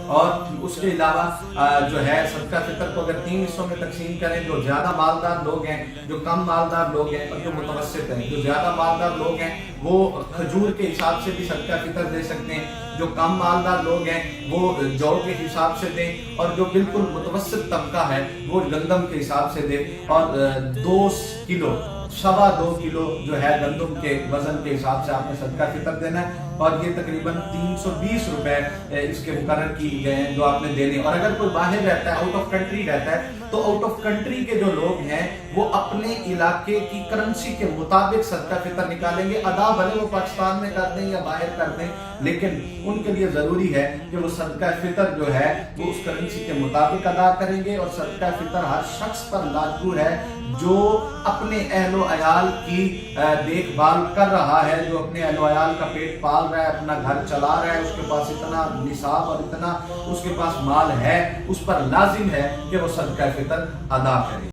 اور اس کے علاوہ جو ہے صدقہ فطر کو اگر 3 حصوں میں تقسیم کریں، جو زیادہ مالدار لوگ ہیں، جو کم مالدار لوگ ہیں اور جو متوسط ہیں، جو زیادہ مالدار لوگ ہیں وہ کھجور کے حساب سے بھی صدقہ فطر دے سکتے ہیں، جو کم مالدار لوگ ہیں وہ جو کے حساب سے دیں، اور جو بالکل متوسط طبقہ ہے وہ گندم کے حساب سے دے، اور 2 کلو 2.25 کلو جو ہے گندم کے وزن کے حساب سے آپ نے صدقہ فطر دینا ہے، اور یہ تقریباً 320 روپے اس کے مقرر کی گئے ہیں جو آپ نے دینے۔ اور اگر کوئی باہر رہتا ہے، آؤٹ آف کنٹری رہتا ہے، تو آؤٹ آف کنٹری کے جو لوگ ہیں وہ اپنے علاقے کی کرنسی کے مطابق صدقہ فطر نکالیں گے، ادا بھلے وہ پاکستان میں کر دیں یا باہر کر دیں، لیکن ان کے لیے ضروری ہے کہ وہ صدقہ فطر جو ہے وہ اس کرنسی کے مطابق ادا کریں گے۔ اور صدقہ فطر ہر شخص پر لاگو ہے جو اپنے اہل و عیال کی دیکھ بھال کر رہا ہے، جو اپنے اہل و عیال کا پیٹ پال رہا ہے، اپنا گھر چلا رہا ہے، اس کے پاس اتنا نصاب اور اتنا اس کے پاس مال ہے، اس پر لازم ہے کہ وہ صدقہ فطر ادا کرے۔